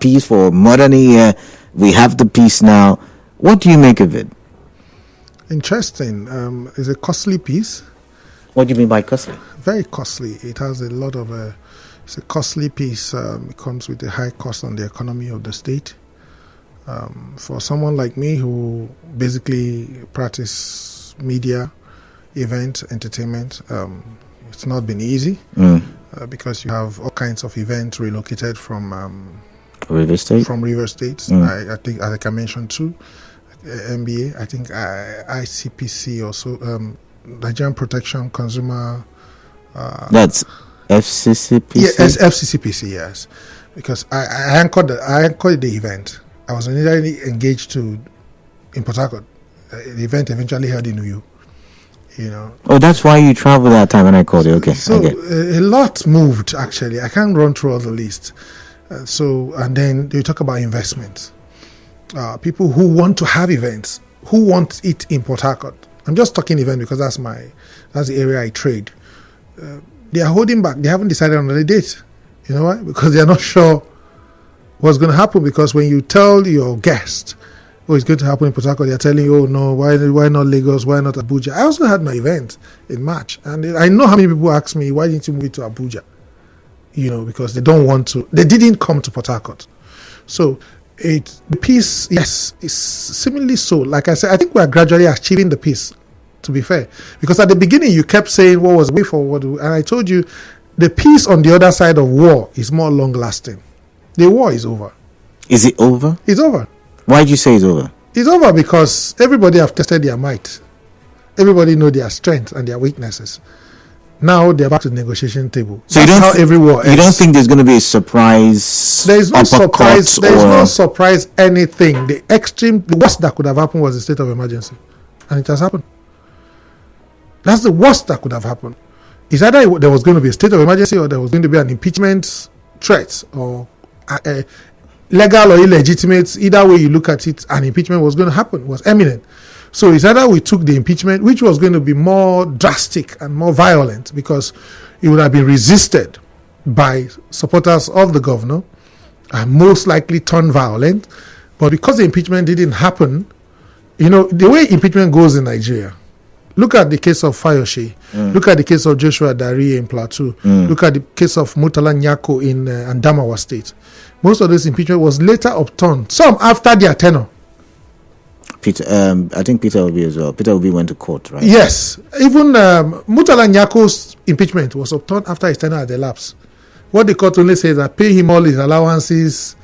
peace for more than a year. We have the peace now. What do you make of it? Interesting. It's a costly piece. What do you mean by costly? Very costly. It has a lot of it's a costly piece. It comes with a high cost on the economy of the state. For someone like me who basically practice media, event, entertainment, it's not been easy because you have all kinds of events relocated from River State. I think, like I mentioned too, MBA. I think ICPC also, Nigerian Protection Consumer. That's FCCPC. Yes, FCCPC. Yes, because I anchored the event. I was initially engaged in Port Harcourt. The event eventually held in Uyo. Oh, that's why you traveled that time when I called you. Okay. So a lot moved actually. I can't run through all the list. And then you talk about investment. People who want to have events, who want it in Port Harcourt. I'm just talking event because that's the area I trade. They are holding back. They haven't decided on the date. You know why? Because they are not sure what's going to happen. Because when you tell your guest, oh, it's going to happen in Port Harcourt, they're telling you, oh no, why not Lagos? Why not Abuja? I also had my event in March, and I know how many people ask me, why didn't you move it to Abuja? Because they don't want to. They didn't come to Port Harcourt. So the peace, yes, is seemingly so. Like I said, I think we are gradually achieving the peace, to be fair. Because at the beginning, you kept saying what was the way forward. And I told you, the peace on the other side of war is more long-lasting. The war is over. Is it over? It's over. Why did you say it's over? It's over because everybody have tested their might. Everybody know their strengths and their weaknesses. Now they're back to the negotiation table. So That's how every war ends. You don't think there's going to be a surprise? There is no surprise. There is no surprise anything. The worst that could have happened was the state of emergency. And it has happened. That's the worst that could have happened. It's either there was going to be a state of emergency or there was going to be an impeachment threat or legal or illegitimate. Either way you look at it, an impeachment was going to happen, was imminent. So it's either we took the impeachment, which was going to be more drastic and more violent because it would have been resisted by supporters of the governor and most likely turned violent. But because the impeachment didn't happen, the way impeachment goes in Nigeria, look at the case of Fayoshe. Look at the case of Joshua Dariye in Plateau. Look at the case of Murtala Nyako in Adamawa State. Most of this impeachment was later upturned, some after their tenure. I think Peter Obi as well. Peter Obi went to court, right? Yes. Even Murtala Nyako's impeachment was upturned after his tenure had elapsed. What the court only says that pay him all his allowances.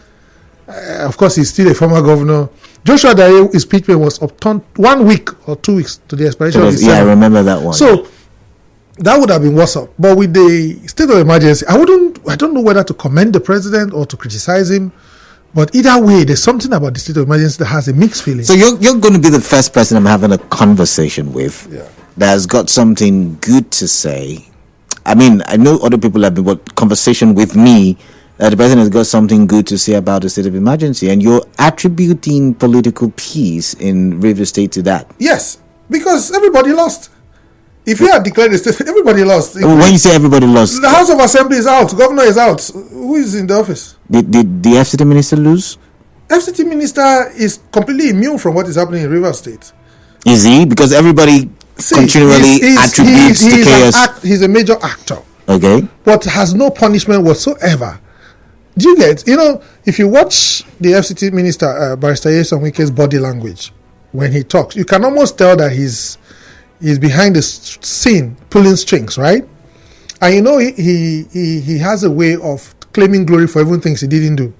Of course, he's still a former governor. Joshua Dariye's impeachment was upturned 1 week or 2 weeks to the expiration of his tenure. Yeah, I remember that one. So that would have been worse up. But with the state of emergency, I don't know whether to commend the president or to criticize him. But either way, there's something about the state of emergency that has a mixed feeling. So you're going to be the first person I'm having a conversation with that has got something good to say. I mean, I know other people have been got conversation with me that the president has got something good to say about the state of emergency, and you're attributing political peace in River State to that. Yes, because everybody lost. If you had declared the state, everybody lost. When you say everybody lost, the House of Assembly is out, governor is out. Who is in the office? Did the FCT minister lose? FCT minister is completely immune from what is happening in River State. Is he? Because everybody continually attributes the chaos. He's a major actor. Okay. But has no punishment whatsoever. Do you get? If you watch the FCT minister, Barrister Nyesom Wike's body language, when he talks, you can almost tell that he's behind the scene pulling strings, right? And he has a way of claiming glory for even things he didn't do.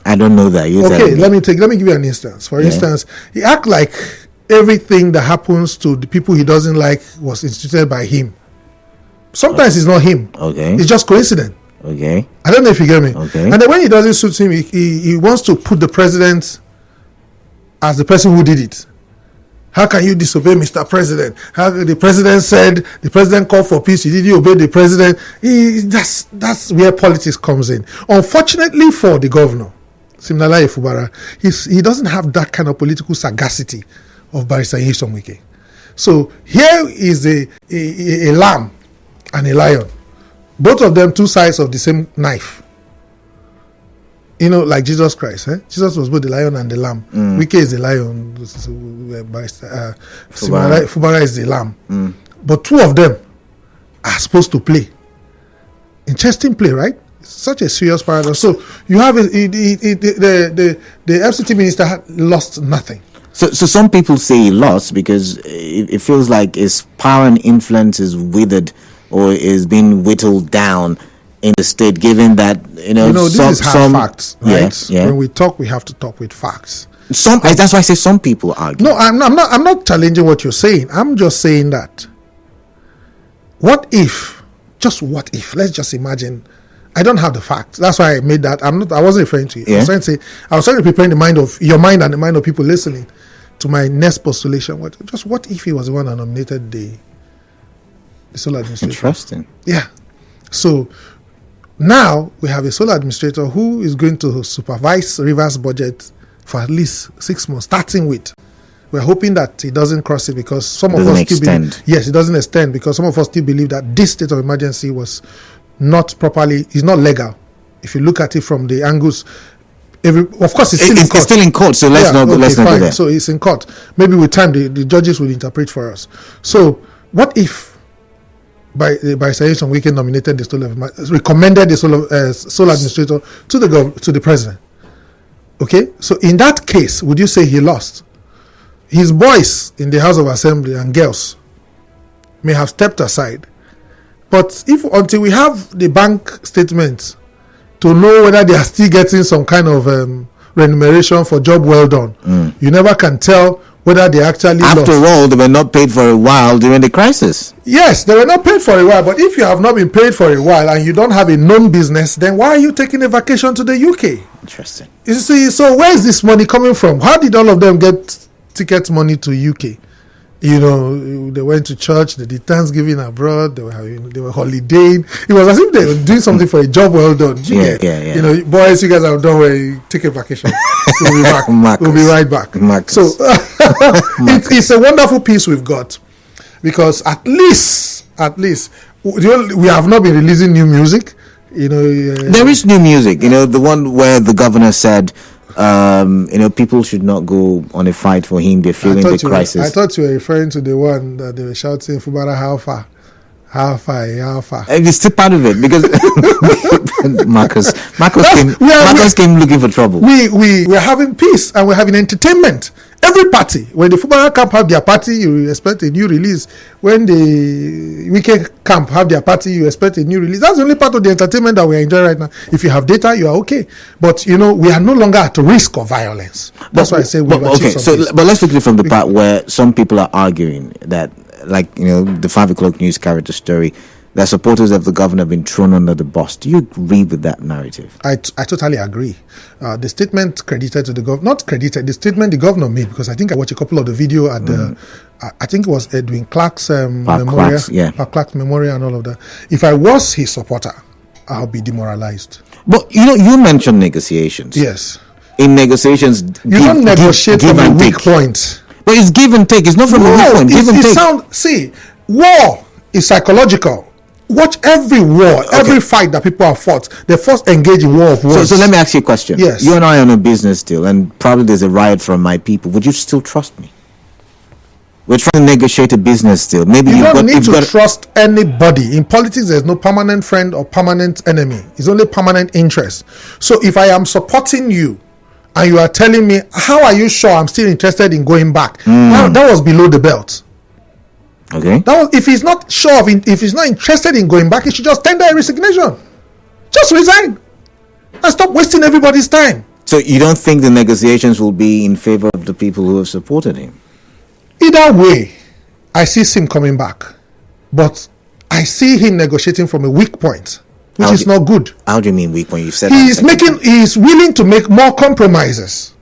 I don't know that. Let me give you an instance. For instance, he act like everything that happens to the people he doesn't like was instituted by him. Sometimes it's not him. Okay. It's just coincidence. Okay. I don't know if you get me. Okay. And then when it doesn't suit him, he wants to put the president as the person who did it. How can you disobey Mr. President? How the president said the president called for peace? Did you obey the president? That's where politics comes in. Unfortunately for the governor, Siminalayi Fubara, he doesn't have that kind of political sagacity of Barrister Nyesom Wike. So here is a lamb and a lion. Both of them two sides of the same knife. You know, like Jesus Christ. Jesus was both the lion and the lamb. Wike is the lion. Fubara is the lamb. But two of them are supposed to play. Interesting play, right? Such a serious paradox. So you have the FCT minister lost nothing. So some people say he lost because it feels like his power and influence is withered or is being whittled down in the state, given that this is hard facts, right? Yeah. When we talk, we have to talk with facts. That's why I say some people argue. No, I'm not challenging what you're saying. I'm just saying that. What if? Just what if? Let's just imagine. I don't have the facts. That's why I made that. I wasn't referring to you. Yeah. I was trying to prepare your mind and the mind of people listening to my next postulation. What if he was the one that nominated the sole administrator? Interesting. Yeah. So now we have a sole administrator who is going to supervise Rivers budget for at least 6 months, starting with. We're hoping that it doesn't cross it because some of us still believe. Yes, it doesn't extend because some of us still believe that this state of emergency was not properly, is not legal. If you look at it from the angles, of course, it's still in court. It's still in court, so let's not go there. So it's in court. Maybe with time, the judges will interpret for us. So what if, by suggestion, we can nominated recommended the sole administrator to the president? Okay, so in that case, would you say he lost? His boys in the House of Assembly and girls may have stepped aside. But until we have the bank statements to know whether they are still getting some kind of remuneration for job well done, you never can tell whether they actually lost. After all, they were not paid for a while during the crisis. Yes, they were not paid for a while. But if you have not been paid for a while and you don't have a known business, then why are you taking a vacation to the UK? Interesting. You see, so where is this money coming from? How did all of them get ticket money to UK? They went to church, they did Thanksgiving abroad, they were holidaying. It was as if they were doing something for a job well done. Yeah. Boys, you guys have done well, take a vacation. We'll be back. We'll be right back. So it's a wonderful piece we've got because at least we have not been releasing new music. There is new music. The one where the governor said, people should not go on a fight for him. They're feeling the crisis. I thought you were referring to the one that they were shouting, Fubara, how far? How far? And it's still part of it because Marcus came looking for trouble. We're having peace and we're having entertainment. Every party, when the Fubara camp have their party, you expect a new release. When the Weekend camp have their party, you expect a new release. That's the only part of the entertainment that we're enjoying right now. If you have data, you are okay. But we are no longer at risk of violence. That's why I say we've achieved some peace. But let's look at it from the part where some people are arguing that, the 5 o'clock news carried the story that supporters of the governor have been thrown under the bus. Do you agree with that narrative? I totally agree. The statement credited to the governor, not credited, the statement the governor made, because I think I watched a couple of the video at I think it was Edwin Clark's memorial, Clark's memorial and all of that. If I was his supporter, I'll be demoralized. But you mentioned negotiations. Yes. In negotiations, you don't negotiate from a weak point. But it's give and take. It's not from a weak point. Give and take. War is psychological. Watch every war, every fight that people have fought. They first engage in war of words. So let me ask you a question. Yes. You and I are on a business deal, and probably there's a riot from my people. Would you still trust me? We're trying to negotiate a business deal. Maybe you don't need to trust anybody. In politics, there's no permanent friend or permanent enemy. It's only permanent interest. So if I am supporting you, and you are telling me, how are you sure I'm still interested in going back? Now, that was below the belt. Okay. If he's not sure of if he's not interested in going back, he should just tender a resignation. Just resign. And stop wasting everybody's time. So you don't think the negotiations will be in favor of the people who have supported him? Either way, I see him coming back. But I see him negotiating from a weak point, which is not good. How do you mean weak point? You said he is willing to make more compromises.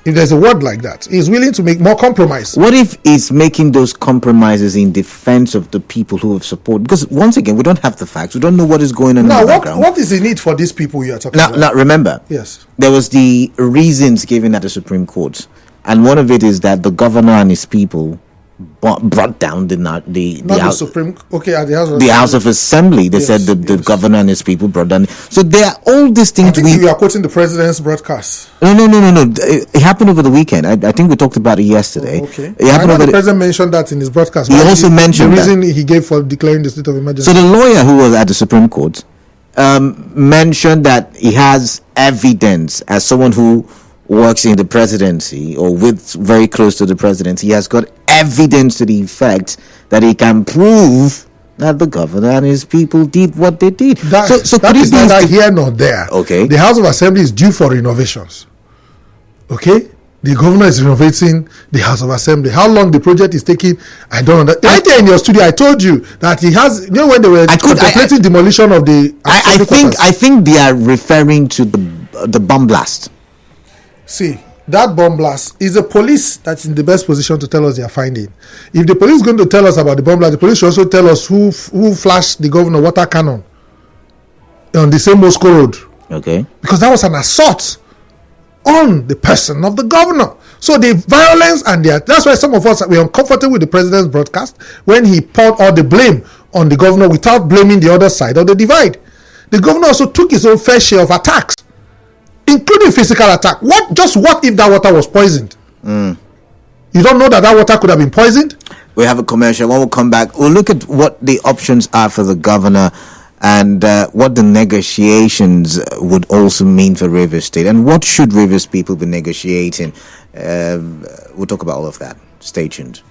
If there's a word like that, he's willing to make more compromise. What if he's making those compromises in defense of the people who have supported? Because once again, we don't have the facts. We don't know what is going on in the background. What is the need for these people you are talking about? Now, remember, yes, there was the reasons given at the Supreme Court. And one of it is that the governor and his people brought down the Not the House, Supreme. Okay, at the House of the Assembly. House of Assembly. They said the governor and his people brought down. So there are all these things. I think you are quoting the president's broadcast. No. It happened over the weekend. I think we talked about it yesterday. Oh, okay. It happened the president mentioned that in his broadcast. He also mentioned the reason he gave for declaring the state of emergency. So the lawyer who was at the Supreme Court mentioned that he has evidence, as someone who works in the presidency or with very close to the presidency, he has got evidence to the effect that he can prove that the governor and his people did what they did. That is neither here nor there. Okay. The House of Assembly is due for renovations. Okay? The governor is renovating the House of Assembly. How long the project is taking, I don't know. Right there in your studio, I told you that he has. You know when they were contemplating demolition of the. I think they are referring to the bomb blast. See, that bomb blast is the police that's in the best position to tell us their finding. If the police is going to tell us about the bomb blast, the police should also tell us who flashed the governor water cannon on the same Moscow road. Okay. Because that was an assault on the person of the governor. So the violence and that's why some of us were uncomfortable with the president's broadcast when he poured all the blame on the governor without blaming the other side of the divide. The governor also took his own fair share of attacks, including physical attack. What if that water was poisoned? You don't know that water could have been poisoned? We have a commercial. When we come back, we'll look at what the options are for the governor and what the negotiations would also mean for Rivers State, and what should Rivers people be negotiating. We'll talk about all of that. Stay tuned.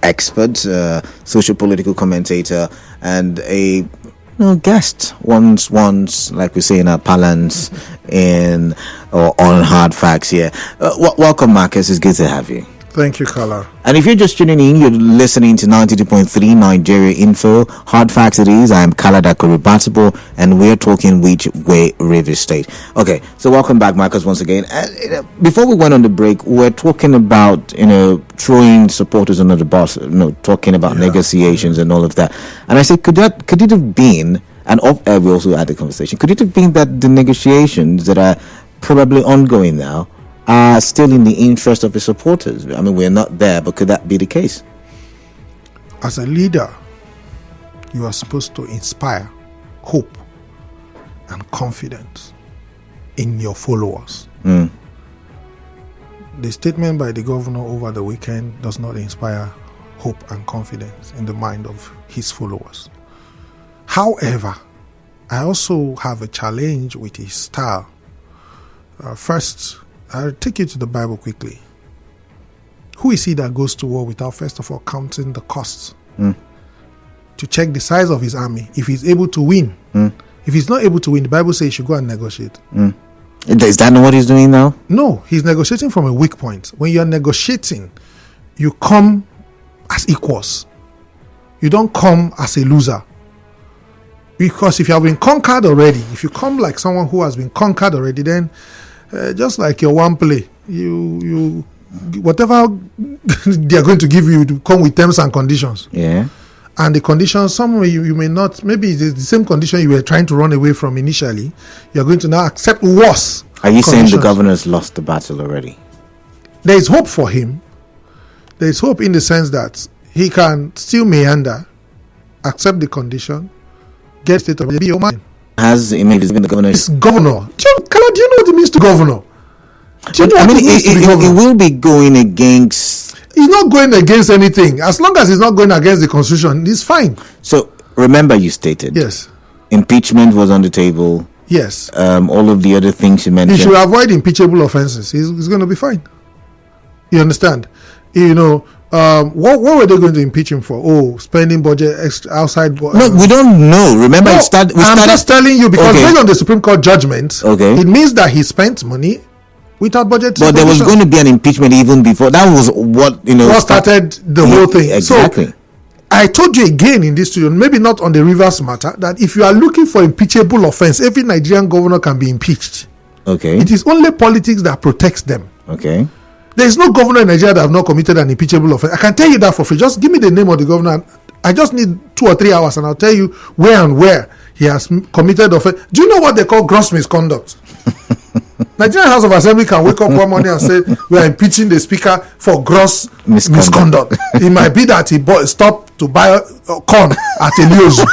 expert, socio-political commentator, and a guest once, like we say in our parlance, on Hard Facts here. Welcome, Marcus. It's good to have you. Thank you, Carla. And if you're just tuning in, you're listening to 92.3 Nigeria Info. Hard Facts it is. I am Kala Dakuribatable, and we're talking which way River State. Okay, so welcome back, Marcus, once again. Before we went on the break, we're talking about, throwing supporters under the bus, talking about negotiations and all of that. And I said, could it have been, and we also had the conversation, could it have been that the negotiations that are probably ongoing now are still in the interest of the supporters? I mean, we're not there, but could that be the case? As a leader, you are supposed to inspire hope and confidence in your followers. The statement by the governor over the weekend does not inspire hope and confidence in the mind of his followers. However, I also have a challenge with his style. First, I'll take you to the Bible quickly. Who is he that goes to war without first of all counting the costs? To check the size of his army, if he's able to win. If he's not able to win, the Bible says he should go and negotiate. Is that not what he's doing now? No, he's negotiating from a weak point. When you're negotiating, you come as equals. You don't come as a loser. Because if you have been conquered already, if you come like someone who has been conquered already, then just like your one play, you whatever they are going to give you to come with terms and conditions. Yeah. And the conditions, some you may not, maybe it's the same condition you were trying to run away from initially. You're going to now accept worse. Are you saying the governor's lost the battle already? There is hope for him. There is hope in the sense that he can still meander, accept the condition, get state of Ijioma. Has been the governor? It's governor. Do you know what it means to governor? Do you know what it means to be governor? It will be going against. He's not going against anything. As long as he's not going against the constitution, it's fine. So remember, you stated yes, impeachment was on the table. Yes. All of the other things you mentioned. He should avoid impeachable offenses. He's going to be fine. You understand? What were they going to impeach him for? Oh, spending budget outside. No, we don't know. Remember, I'm just telling you because based on the Supreme Court judgment, it means that he spent money without budget. But there was going to be an impeachment even before. That was what started the whole thing. Exactly. So, I told you again in this studio, maybe not on the Rivers matter, that if you are looking for impeachable offense, every Nigerian governor can be impeached. Okay. It is only politics that protects them. Okay. There is no governor in Nigeria that have not committed an impeachable offense. I can tell you that for free. Just give me the name of the governor. I just need 2 or 3 hours and I'll tell you where he has committed offense. Do you know what they call gross misconduct? Nigerian House of Assembly can wake up one morning and say, we are impeaching the speaker for gross misconduct. It might be that he stopped to buy corn at Eliozu,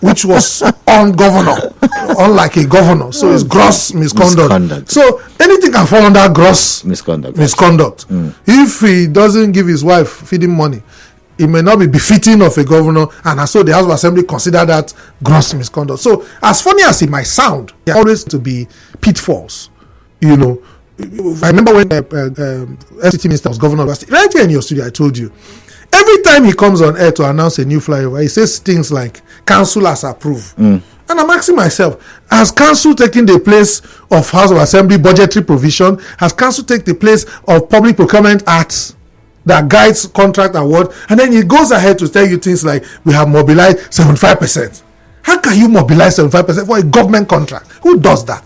which was unlike a governor. So it's gross misconduct. So anything can fall under gross misconduct. If he doesn't give his wife feeding money, it may not be befitting of a governor, and so the House of Assembly consider that gross misconduct. So as funny as it might sound, there are always to be pitfalls. I remember when FCT Minister was governor of right here in your studio, I told you, every time he comes on air to announce a new flyover, he says things like, council has approved. And I'm asking myself, has council taken the place of House of Assembly budgetary provision? Has council taken the place of Public Procurement Acts that guides contract award? And then he goes ahead to tell you things like, we have mobilized 75%. How can you mobilize 75% for a government contract? Who does that?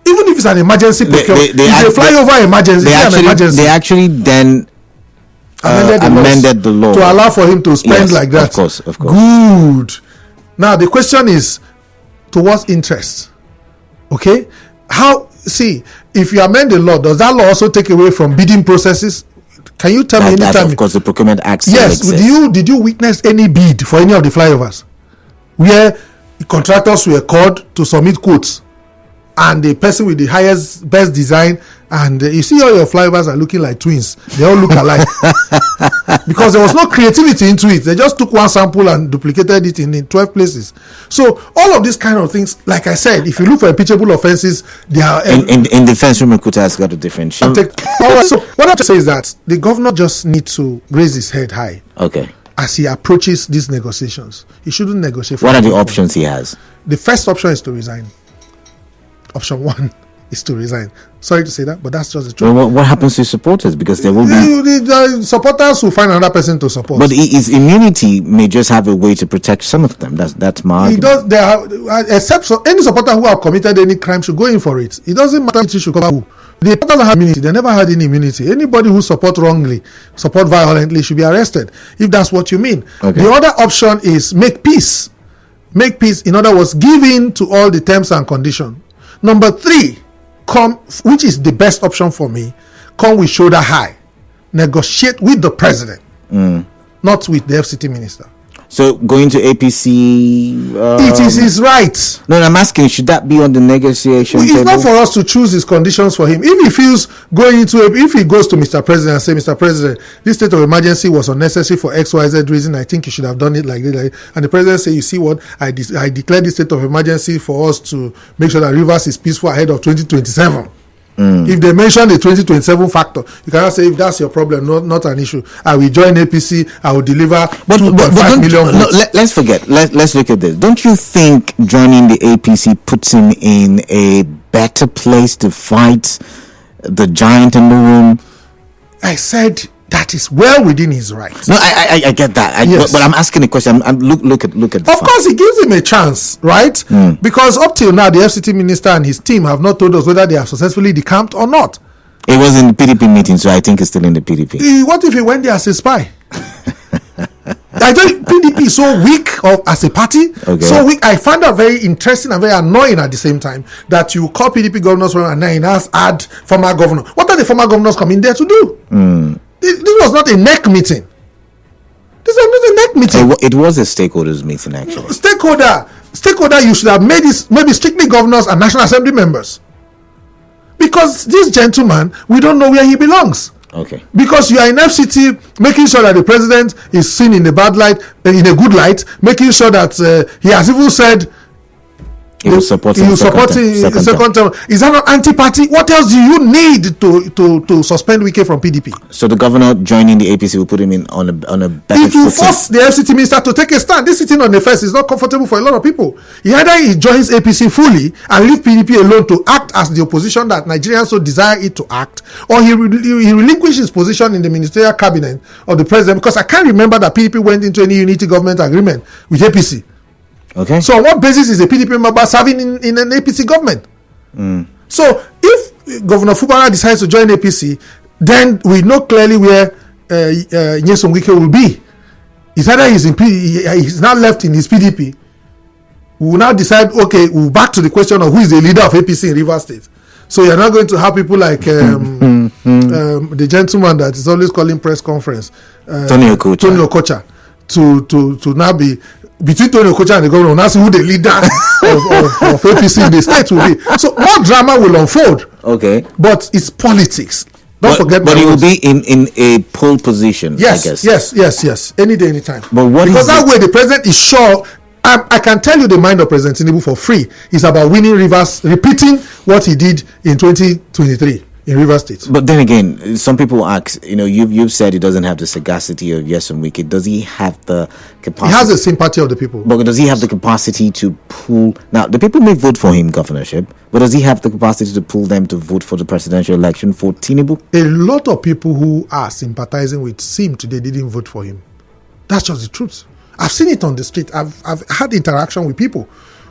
Even if it's an emergency procurement, it's a flyover emergency. They actually then amended the law to allow for him to spend like that. Of course. Good. Now the question is, to what interest? Okay. If you amend the law, does that law also take away from bidding processes? Can you tell me anytime? That, of course, the Procurement Act. Yes. Did you witness any bid for any of the flyovers where the contractors were called to submit quotes, and the person with the best design And you see all your flyovers are looking like twins. They all look alike. Because there was no creativity into it. They just took one sample and duplicated it in 12 places. So all of these kind of things, like I said, if you look for impeachable offenses, they are... In defense, Rukuta has got a different shape. So what I'm saying is that the governor just needs to raise his head high. Okay. As he approaches these negotiations. He shouldn't negotiate. What are the options he has? The first option is to resign. Option one is to resign. Sorry to say that, but that's just the truth. Well, what happens to his supporters? Because there will be... The supporters will find another person to support. But his immunity may just have a way to protect some of them. That's my argument. Except any supporter who have committed any crime should go in for it. It doesn't matter if you should cover who. The supporters don't have immunity. They never had any immunity. Anybody who support wrongly, support violently should be arrested, if that's what you mean. Okay. The other option is make peace. Make peace, in other words, give in to all the terms and conditions. Number 3, which is the best option for me, come with shoulder high. Negotiate with the president, not with the FCT minister. So going to APC... it is his right. No, I'm asking, should that be on the negotiation table? It's not for us to choose his conditions for him. If he feels if he goes to Mr. President and say, Mr. President, this state of emergency was unnecessary for XYZ reason, I think you should have done it like this. And the president say, you see what, I declared this state of emergency for us to make sure that Rivers is peaceful ahead of 2027. If they mention the 2027 factor, you cannot say if that's your problem, not an issue. I will join APC, I will deliver 2.5 million votes. Let's forget. Let's look at this. Don't you think joining the APC puts him in a better place to fight the giant in the room? I said that is well within his rights. No, I get that. Yes. But I'm asking a question. Look at. Of course, it gives him a chance, right? Because up till now, the FCT minister and his team have not told us whether they have successfully decamped or not. It was in the PDP meeting, so I think it's still in the PDP. What if he went there as a spy? I think PDP is so weak as a party, so weak. I find that very interesting and very annoying at the same time that you call PDP governors and then add former governor. What are the former governors coming there to do? This was not a neck meeting. This was not a neck meeting. It was a stakeholders meeting, actually. Stakeholder, you should have made this maybe strictly governors and National Assembly members. Because this gentleman, we don't know where he belongs. Okay. Because you are in FCT making sure that the president is seen in a bad light, in a good light, making sure that he has even said he will support second term. Is that not anti-party? What else do you need to suspend Wike from PDP? So the governor joining the APC will put him in on a better If you force the FCT minister to take a stand, this sitting on the fence is not comfortable for a lot of people. Either he joins APC fully and leave PDP alone to act as the opposition that Nigerians so desire it to act, or he relinquishes his position in the ministerial cabinet of the president, because I can't remember that PDP went into any unity government agreement with APC. Okay. So on what basis is a PDP member serving in an APC government? So if Governor Fubara decides to join APC, then we know clearly where Nyesom Wike will be. It's either he's now left in his PDP. We will now decide, okay, we'll back to the question of who is the leader of APC in Rivers State. So you're not going to have people like the gentleman that is always calling press conference, Tony Okocha, to now be between Tony Okocha and the governor. Now see who the leader of APC in the state will be. So more drama will unfold. Okay, but it's politics. Don't forget. But he will be in a pole position. Yes, I guess. Yes. Any day, anytime. But because that way the president is sure. I can tell you the mind of President Tinubu for free is about winning Rivers, repeating what he did in 2023 in Rivers State. But then again, some people ask, you've said he doesn't have the sagacity of Nyesom Wike. Does he have the capacity? He has the sympathy of the people. But does he have the capacity to pull? Now, the people may vote for him governorship, but does he have the capacity to pull them to vote for the presidential election for Tinubu? A lot of people who are sympathizing with Sim today didn't vote for him. That's just the truth. I've seen it on the street. I've had interaction with people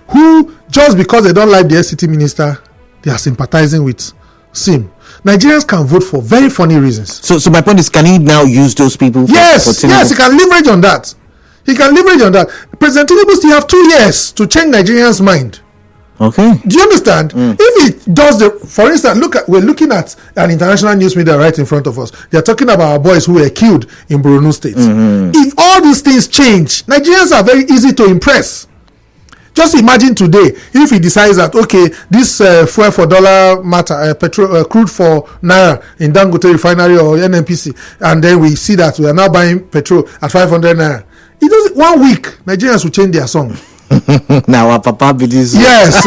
who, just because they don't like the SCT minister, they are sympathizing with Sim. Nigerians can vote for very funny reasons. So my point is, can he now use those people? Yes, he can leverage on that. President Tinubu still have 2 years to change Nigerians' mind. Okay. Do you understand? If he does for instance, we're looking at an international news media right in front of us. They're talking about our boys who were killed in Borno State. If all these things change, Nigerians are very easy to impress. Just imagine today if he decides that, okay, this fuel for dollar matter, petrol, crude for naira in Dangote refinery or NNPC, and then we see that we are now buying petrol at 500 naira. It does 1 week. Nigerians will change their song. Now our papa be this. Yes,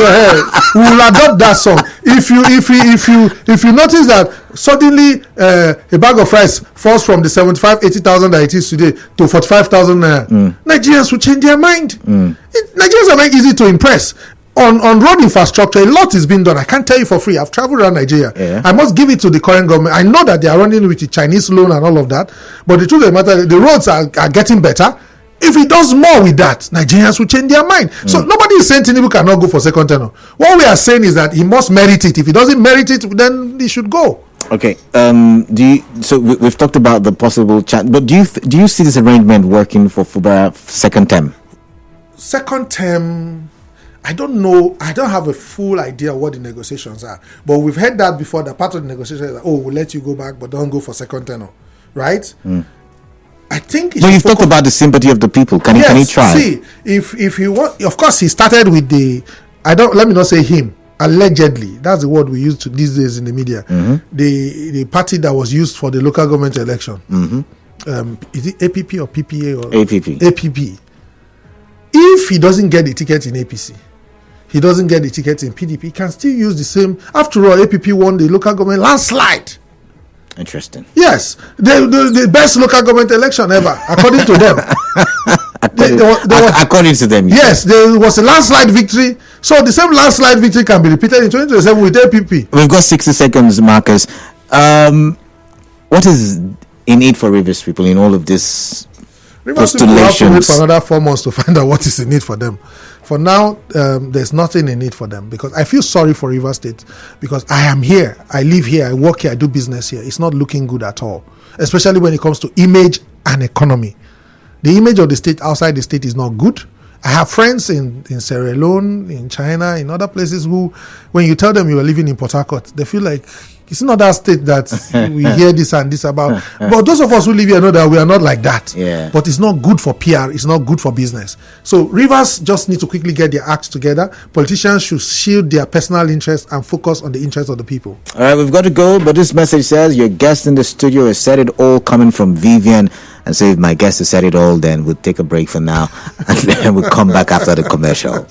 we will adopt that song. If you notice that suddenly a bag of rice falls from the 75,000-80,000 that it is today to 45,000 naira, Nigerians will change their mind. Nigerians are not easy to impress. On road infrastructure, a lot is being done. I can't tell you for free. I've traveled around Nigeria. Yeah. I must give it to the current government. I know that they are running with the Chinese loan and all of that, but the truth of the matter, the roads are getting better. If he does more with that, Nigerians will change their mind. So nobody is saying Tinubu cannot go for second tenure. What we are saying is that he must merit it. If he doesn't merit it, then he should go. Okay. So we've talked about the possible chat, but do you see this arrangement working for Fubara second term? Second term, I don't know. I don't have a full idea what the negotiations are. But we've heard that before. That part of the negotiations is that, we'll let you go back, but don't go for second tenure, right? I think. So you've talked about the sympathy of the people. Can he try? See, if he want, of course, he started with the. Let me not say him. Allegedly, that's the word we use these days in the media. The party that was used for the local government election. Is it APP or PPA or APP? APP. If he doesn't get the ticket in APC, he doesn't get the ticket in PDP, he can still use the same. After all, APP won the local government landslide. Interesting. Yes, the best local government election ever, according to them. According to them. Yes, there was a landslide victory. So the same landslide victory can be repeated in 2027 with APP. We've got 60 seconds, Marcus. What is in it for Rivers people in all of this? Rivers people have to wait for another 4 months to find out what is in it for them. For now, there's nothing in it for them, because I feel sorry for Rivers State, because I am here, I live here, I work here, I do business here. It's not looking good at all, especially when it comes to image and economy. The image of the state outside the state is not good. I have friends in Sierra Leone, in China, in other places who, when you tell them you are living in Port Harcourt, they feel like it's not that state that we hear this and this about. But those of us who live here know that we are not like that. Yeah. But it's not good for PR. It's not good for business. So Rivers just need to quickly get their acts together. Politicians should shield their personal interests and focus on the interests of the people. All right, we've got to go. But this message says your guest in the studio has said it all, coming from Vivian. And so if my guest has said it all, then we'll take a break for now. And then we'll come back after the commercial.